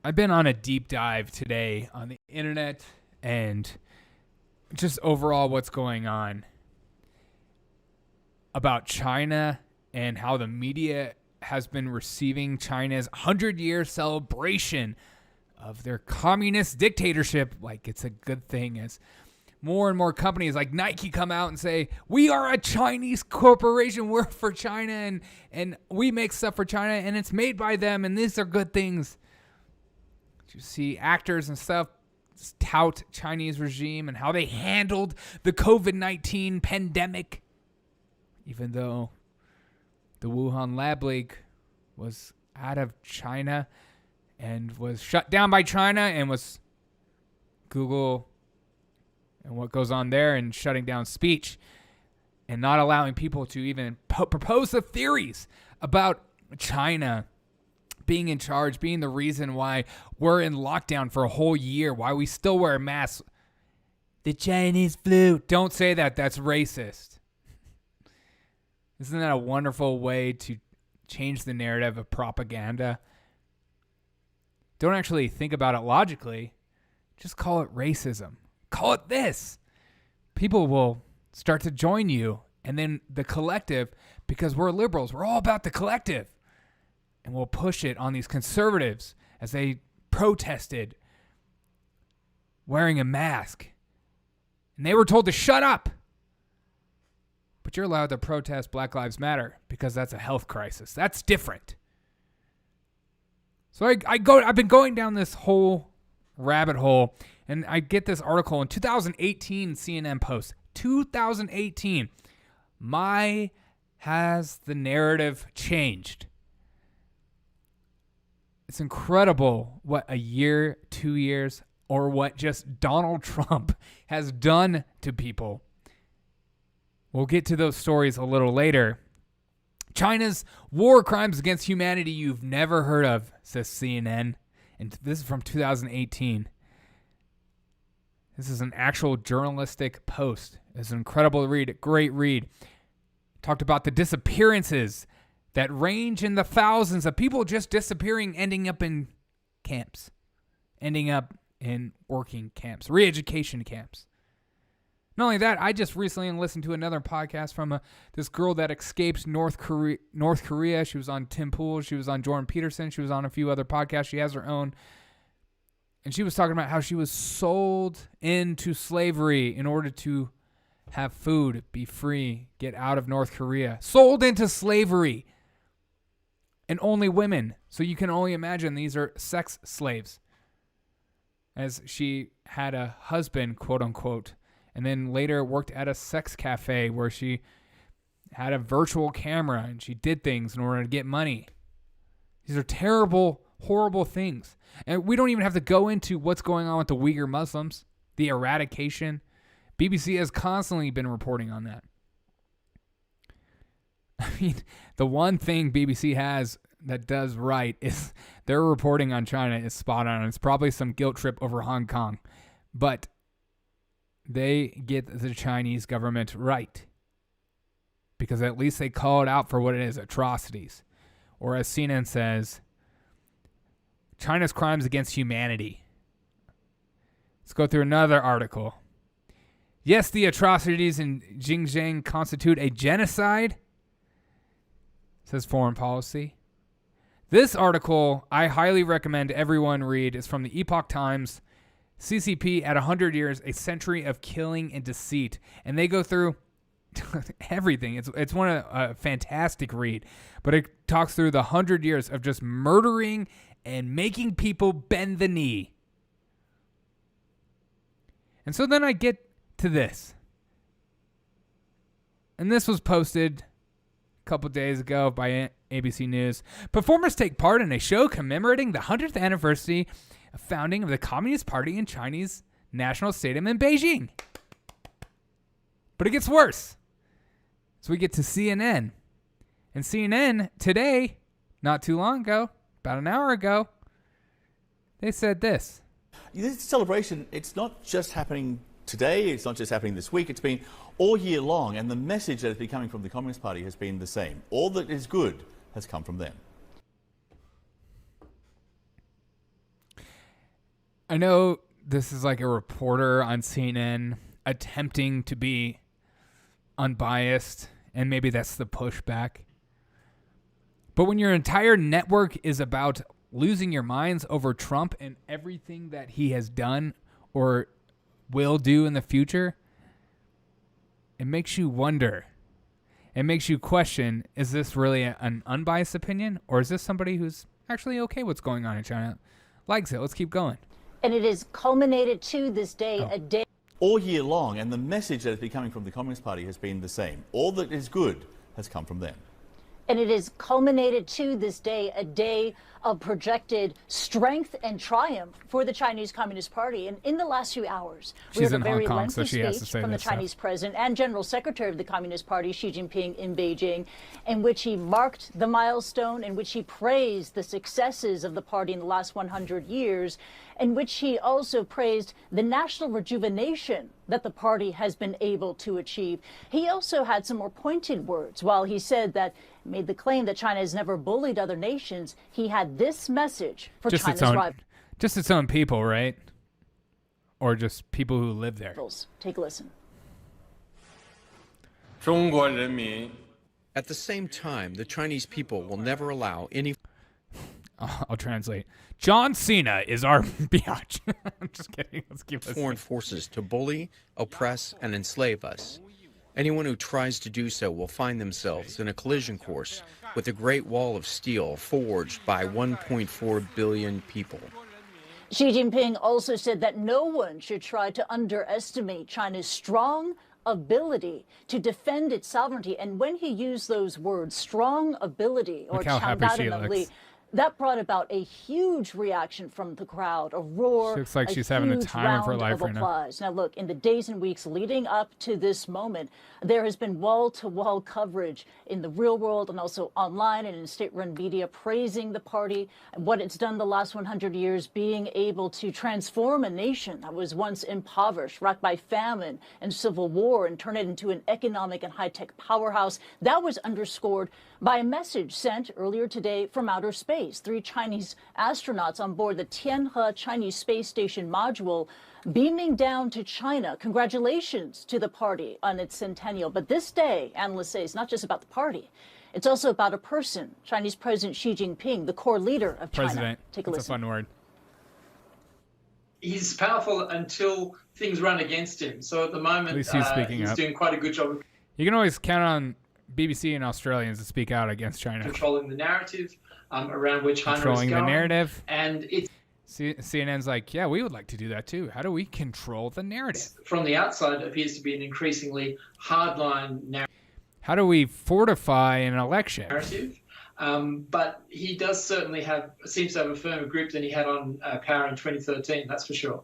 I've been on a deep dive today on the internet and just overall what's going on about China and how the media has been receiving China's 100-year celebration of their communist dictatorship like it's a good thing, as more and more companies like Nike come out and say, we are a Chinese corporation, we're for China, and we make stuff for China, and it's made by them, and these are good things. You see actors and stuff tout Chinese regime and how they handled the COVID-19 pandemic, even though the Wuhan lab leak was out of China and was shut down by China, and was Google and what goes on there, and shutting down speech and not allowing people to even propose the theories about China being in charge, being the reason why we're in lockdown for a whole year, why we still wear masks. The Chinese flu. Don't say that. That's racist. Isn't that a wonderful way to change the narrative of propaganda? Don't actually think about it logically. Just call it racism. Call it this. People will start to join you. And then the collective, because we're liberals, we're all about the collective. And we'll push it on these conservatives as they protested wearing a mask. And they were told to shut up. But you're allowed to protest Black Lives Matter because that's a health crisis. That's different. So I've been going down this whole rabbit hole, and I get this article in 2018 CNN post. 2018. Has the narrative changed? It's incredible what a year, 2 years, or what just Donald Trump has done to people. We'll get to those stories a little later. China's war crimes against humanity you've never heard of, says CNN. And this is from 2018. This is an actual journalistic post. It's an incredible read, a great read. Talked about the disappearances that range in the thousands of people just disappearing, ending up in camps, ending up in working camps, re-education camps. Not only that, I just recently listened to another podcast from this girl that escaped North Korea. She was on Tim Pool. She was on Jordan Peterson. She was on a few other podcasts. She has her own. And she was talking about how she was sold into slavery in order to have food, be free, get out of North Korea. Sold into slavery. And only women. So you can only imagine these are sex slaves. As she had a husband, quote unquote, and then later worked at a sex cafe where she had a virtual camera and she did things in order to get money. These are terrible, horrible things. And we don't even have to go into what's going on with the Uyghur Muslims, the eradication. BBC has constantly been reporting on that. I mean, the one thing BBC has that does right is their reporting on China is spot on. It's probably some guilt trip over Hong Kong. But they get the Chinese government right. Because at least they call it out for what it is, atrocities. Or as CNN says, China's crimes against humanity. Let's go through another article. Yes, the atrocities in Xinjiang constitute a genocide, says Foreign Policy. This article I highly recommend everyone read. It's from the Epoch Times. CCP at 100 years, a century of killing and deceit. And they go through everything. It's one of a fantastic read. But it talks through the 100 years of just murdering and making people bend the knee. And so then I get to this. And this was posted a couple days ago by ABC News. Performers take part in a show commemorating the 100th anniversary of founding of the Communist Party in Chinese National Stadium in Beijing. But it gets worse. So we get to CNN. And CNN today, not too long ago, about an hour ago, they said this. This celebration, it's not just happening today, it's not just happening this week, it's been all year long, and the message that has been coming from the Communist Party has been the same. All that is good has come from them. I know this is like a reporter on CNN attempting to be unbiased, and maybe that's the pushback. But when your entire network is about losing your minds over Trump and everything that he has done or will do in the future, it makes you wonder. It makes you question, is this really an unbiased opinion, or is this somebody who's actually okay what's going on in China? Likes it. Let's keep going. And it is culminated to this day, a day all year long, and the message that has been coming from the Communist Party has been the same. All that is good has come from them. And it is culminated to this day, a day of projected strength and triumph for the Chinese Communist Party. And in the last few hours, we heard a very lengthy speech from the Chinese president and General Secretary of the Communist Party, Xi Jinping, in Beijing, in which he marked the milestone, in which he praised the successes of the party in the last 100 years, in which he also praised the national rejuvenation that the party has been able to achieve. He also had some more pointed words. While he said that, made the claim that China has never bullied other nations, he had this message for China's rivals. Just its own people, right? Or just people who live there. Take a listen. At the same time, the Chinese people will never allow any... I'll translate. John Cena is our biatch. I'm just kidding. Let's keep listening. Foreign forces to bully, oppress, and enslave us. Anyone who tries to do so will find themselves in a collision course with the Great Wall of Steel forged by 1.4 billion people. Xi Jinping also said that no one should try to underestimate China's strong ability to defend its sovereignty. And when he used those words, strong ability, or Changdadanli, that brought about a huge reaction from the crowd, a roar. She looks like she's having the time of her life right now. Now, look, in the days and weeks leading up to this moment, there has been wall-to-wall coverage in the real world and also online and in state-run media praising the party and what it's done the last 100 years, being able to transform a nation that was once impoverished, racked by famine and civil war, and turn it into an economic and high-tech powerhouse. That was underscored by a message sent earlier today from outer space. 3 Chinese astronauts on board the Tianhe Chinese space station module beaming down to China. Congratulations to the party on its centennial. But this day, analysts say, is not just about the party. It's also about a person, Chinese President Xi Jinping, the core leader of China. Take a listen. That's a fun word. He's powerful until things run against him. So at the moment, at least he's speaking up. Doing quite a good job. You can always count on BBC and Australians to speak out against China. Controlling the narrative around where China is going. Controlling the narrative. And it's CNN's like, yeah, we would like to do that too. How do we control the narrative? From the outside, it appears to be an increasingly hardline narrative. How do we fortify an election? But he does certainly seems to have a firmer grip than he had on power in 2013, that's for sure.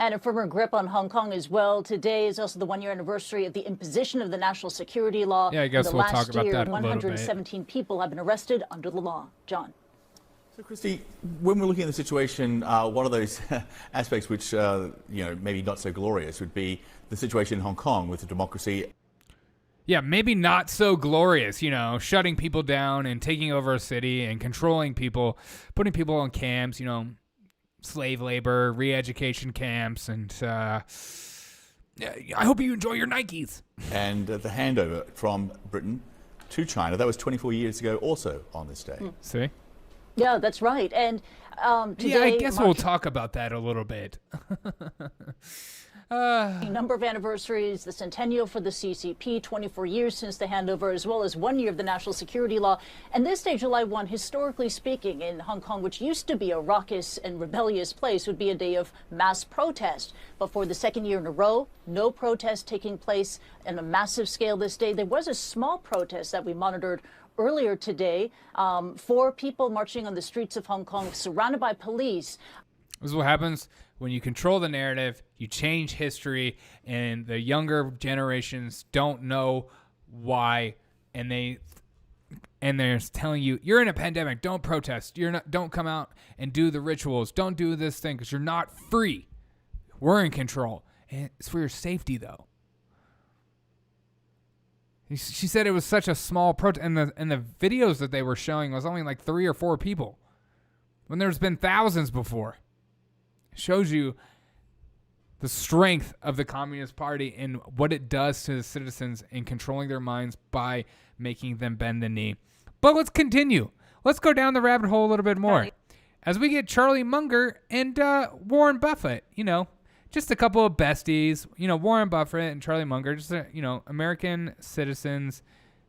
And a firmer grip on Hong Kong as well. Today is also the 1-year anniversary of the imposition of the national security law. Yeah, I guess we'll talk about that a little bit. 117 people have been arrested under the law. John. So, Christy, when we're looking at the situation, one of those aspects which, maybe not so glorious would be the situation in Hong Kong with the democracy. Yeah, maybe not so glorious, shutting people down and taking over a city and controlling people, putting people on camps, slave labor, re-education camps, and I hope you enjoy your Nikes. And the handover from Britain to China, that was 24 years ago also on this day. See? Yeah, that's right. And today, I guess we'll talk about that a little bit. A number of anniversaries, the centennial for the CCP, 24 years since the handover, as well as 1 year of the national security law. And this day, July 1, historically speaking, in Hong Kong, which used to be a raucous and rebellious place, would be a day of mass protest. But for the second year in a row, no protest taking place on a massive scale this day. There was a small protest that we monitored earlier today. 4 people marching on the streets of Hong Kong, surrounded by police. This is what happens when you control the narrative, you change history, and the younger generations don't know why, and they're telling you, you're in a pandemic, don't protest, don't come out and do the rituals, don't do this thing because you're not free. We're in control. And it's for your safety, though. She said it was such a small protest, and the videos that they were showing was only like 3 or 4 people, when there's been thousands before. shows you the strength of the Communist Party and what it does to the citizens in controlling their minds by making them bend the knee. But let's continue. Let's go down the rabbit hole a little bit more. As we get Charlie Munger and Warren Buffett, just a couple of besties, Warren Buffett and Charlie Munger, just, American citizens,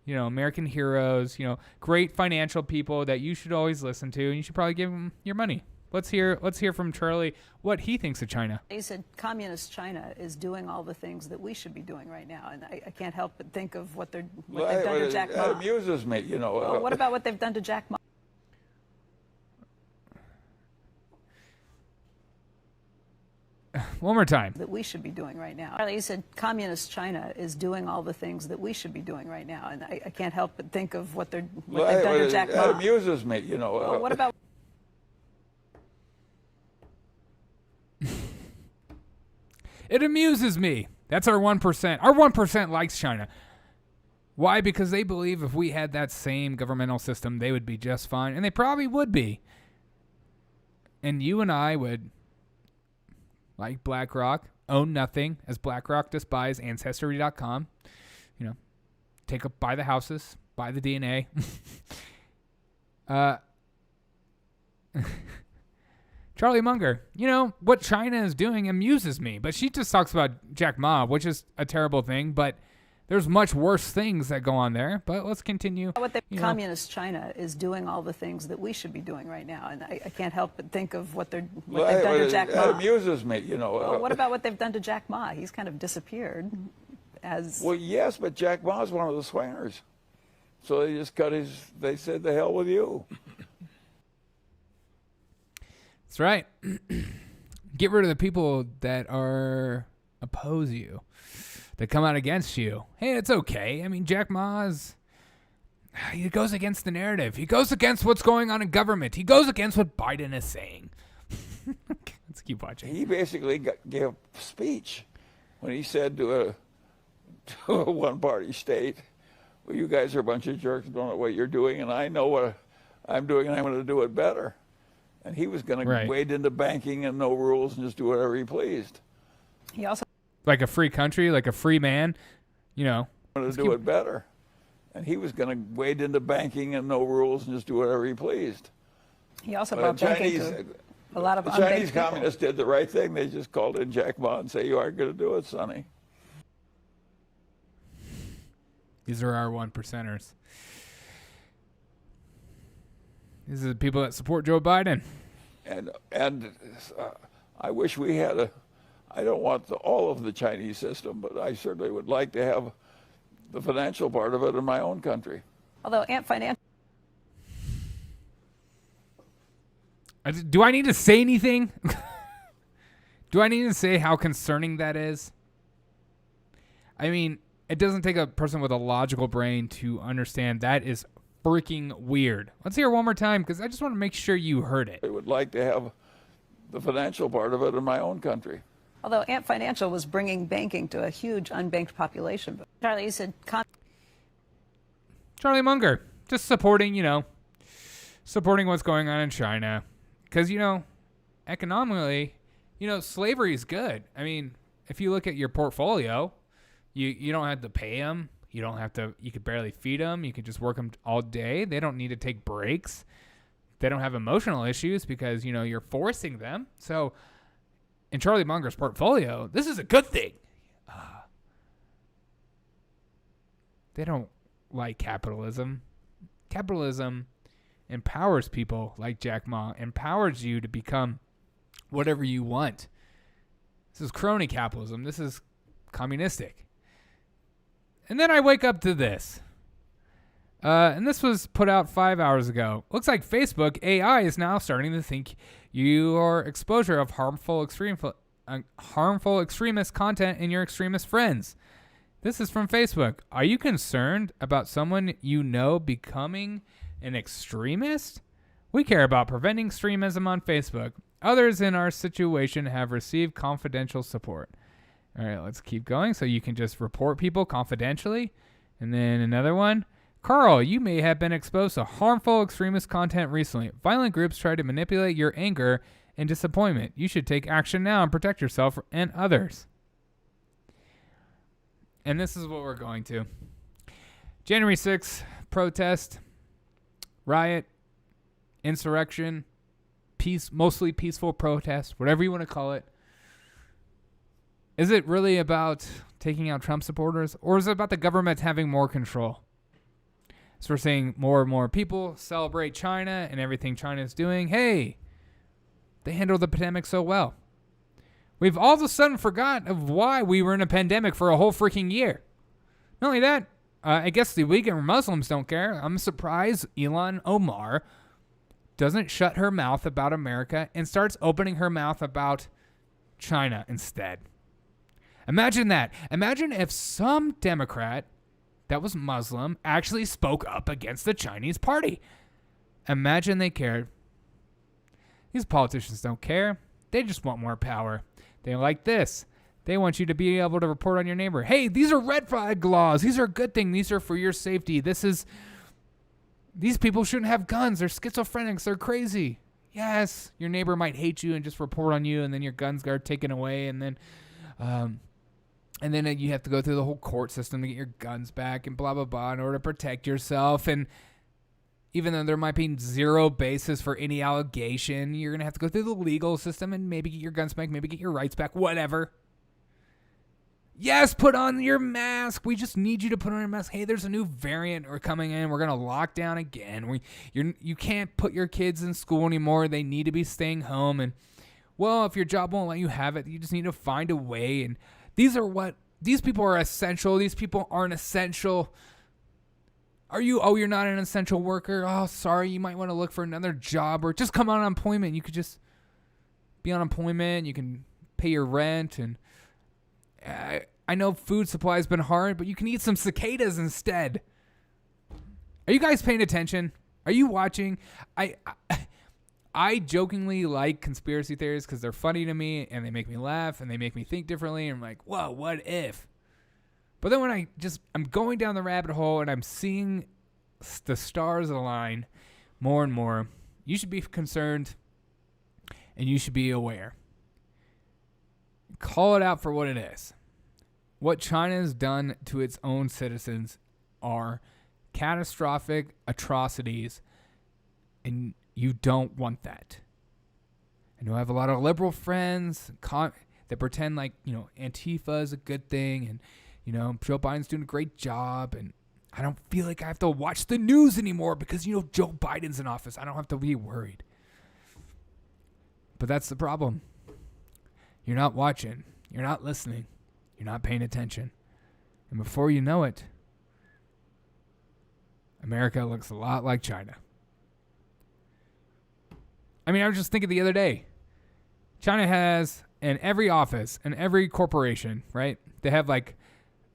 American heroes, great financial people that you should always listen to, and you should probably give them your money. Let's hear from Charlie what he thinks of China. He said communist China is doing all the things that we should be doing right now, and I can't help but think of what they've done to Jack Ma. It amuses me, Well, what about what they've done to Jack Ma? One more time. That we should be doing right now. He said communist China is doing all the things that we should be doing right now, and I can't help but think of what they've done to Jack Ma. It amuses me, Well, what about... It amuses me. That's our 1%. Our 1% likes China. Why? Because they believe if we had that same governmental system, they would be just fine. And they probably would be. And you and I would, like BlackRock, own nothing, as BlackRock just buys Ancestry.com. Buy the houses, buy the DNA. Charlie Munger, what China is doing amuses me, but she just talks about Jack Ma, which is a terrible thing, but there's much worse things that go on there. But let's continue. Communist China is doing all the things that we should be doing right now, and I can't help but think of what they've done to Jack Ma. It amuses me, Well, what about what they've done to Jack Ma? He's kind of disappeared as... Well, yes, but Jack Ma's one of the swingers. So they just they said, the hell with you. That's right. Get rid of the people that oppose you, that come out against you. Hey, it's okay. I mean, Jack Ma he goes against the narrative. He goes against what's going on in government. He goes against what Biden is saying. Let's keep watching. He basically gave a speech when he said to a one-party state, well, you guys are a bunch of jerks, don't know what you're doing, and I know what I'm doing, and I'm going to do it better. And he was going to wade into banking and no rules and just do whatever he pleased. He also... Like a free country, like a free man, To do it better. And he was going to wade into banking and no rules and just do whatever he pleased. He also brought banking to a lot of the Chinese communists did the right thing. They just called in Jack Ma and say, you aren't going to do it, Sonny. These are our 1%ers. These are the people that support Joe Biden. And I wish we had I don't want all of the Chinese system, but I certainly would like to have the financial part of it in my own country. Although Do I need to say anything? Do I need to say how concerning that is? I mean, it doesn't take a person with a logical brain to understand that is freaking weird. Let's hear it one more time because I just want to make sure you heard it. I would like to have the financial part of it in my own country. Although Ant Financial was bringing banking to a huge unbanked population. But Charlie, you said... Charlie Munger, just supporting what's going on in China. Because, economically, slavery is good. I mean, if you look at your portfolio, you don't have to pay them. You could barely feed them. You could just work them all day. They don't need to take breaks. They don't have emotional issues because, you're forcing them. So in Charlie Munger's portfolio, this is a good thing. They don't like capitalism. Capitalism empowers people like Jack Ma, empowers you to become whatever you want. This is crony capitalism. This is communistic. And then I wake up to this. And this was put out 5 hours ago. Looks like Facebook AI is now starting to think your exposure of harmful extremist content in your extremist friends. This is from Facebook. Are you concerned about someone becoming an extremist? We care about preventing extremism on Facebook. Others in our situation have received confidential support. All right, let's keep going. So you can just report people confidentially. And then another one. Carl, you may have been exposed to harmful extremist content recently. Violent groups try to manipulate your anger and disappointment. You should take action now and protect yourself and others. And this is what we're going to. January 6th, protest, riot, insurrection, peace, mostly peaceful protest, whatever you want to call it. Is it really about taking out Trump supporters, or is it about the government having more control? So we're seeing more and more people celebrate China and everything China is doing. Hey, they handled the pandemic so well. We've all of a sudden forgot of why we were in a pandemic for a whole freaking year. Not only that, I guess the Uyghur Muslims don't care. I'm surprised Ilhan Omar doesn't shut her mouth about America and starts opening her mouth about China instead. Imagine that. Imagine if some Democrat that was Muslim actually spoke up against the Chinese party. Imagine they cared. These politicians don't care. They just want more power. They like this. They want you to be able to report on your neighbor. Hey, these are red flag laws. These are a good thing. These are for your safety. These people shouldn't have guns. They're schizophrenics. They're crazy. Yes, your neighbor might hate you and just report on you, and then your guns are taken away, and then you have to go through the whole court system to get your guns back and blah, blah, blah in order to protect yourself. And even though there might be zero basis for any allegation, you're going to have to go through the legal system and maybe get your guns back, maybe get your rights back, whatever. Yes, put on your mask. We just need you to put on your mask. Hey, there's a new variant coming in. We're going to lock down again. You can't put your kids in school anymore. They need to be staying home. And, well, if your job won't let you have it, you just need to find a way. And these people are essential. These people aren't essential. You're not an essential worker. Oh, sorry. You might want to look for another job or just come on unemployment. You could just be on unemployment. You can pay your rent. And I know food supply has been hard, but you can eat some cicadas instead. Are you guys paying attention? Are you watching? I jokingly like conspiracy theories because they're funny to me and they make me laugh and they make me think differently. And I'm like, whoa, what if? But then when I'm going down the rabbit hole and I'm seeing the stars align more and more, you should be concerned and you should be aware. Call it out for what it is. What China has done to its own citizens are catastrophic atrocities, and you don't want that. I know I have a lot of liberal friends that pretend like, Antifa is a good thing, and, Joe Biden's doing a great job, and I don't feel like I have to watch the news anymore because, Joe Biden's in office. I don't have to be worried. But that's the problem. You're not watching. You're not listening. You're not paying attention. And before you know it, America looks a lot like China. I mean, I was just thinking the other day, China has in every office, in every corporation, right? They have like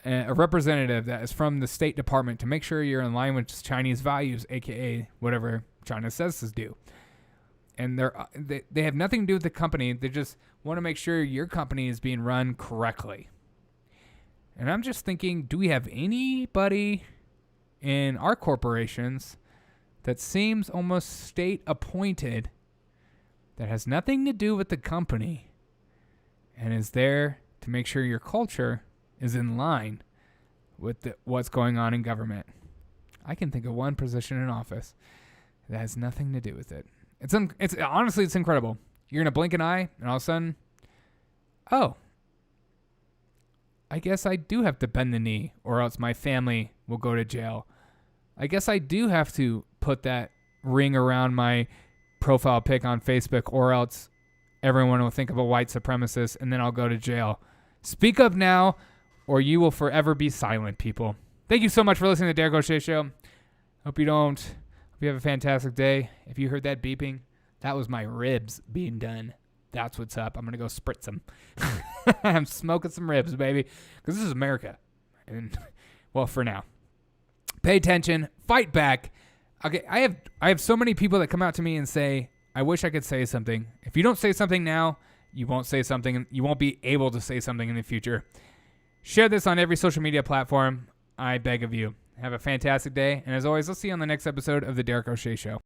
a representative that is from the State Department to make sure you're in line with Chinese values, aka whatever China says to do. And they have nothing to do with the company. They just want to make sure your company is being run correctly. And I'm just thinking, do we have anybody in our corporations that seems almost state appointed that has nothing to do with the company and is there to make sure your culture is in line with what's going on in government? I can think of one position in office that has nothing to do with it. It's honestly, it's incredible. You're gonna blink an eye, and all of a sudden, oh, I guess I do have to bend the knee, or else my family will go to jail. I guess I do have to put that ring around my profile pic on Facebook, or else everyone will think of a white supremacist, and then I'll go to jail. Speak up now, or you will forever be silent, people. Thank you so much for listening to the Derek O'Shea Show. Hope you have a fantastic day. If you heard that beeping, that was my ribs being done. That's what's up. I'm going to go spritz them. I'm smoking some ribs, baby, because this is America. And, well, for now. Pay attention. Fight back. Okay, I have so many people that come out to me and say, I wish I could say something. If you don't say something now, you won't say something. You won't be able to say something in the future. Share this on every social media platform. I beg of you. Have a fantastic day. And as always, I'll see you on the next episode of The Derek O'Shea Show.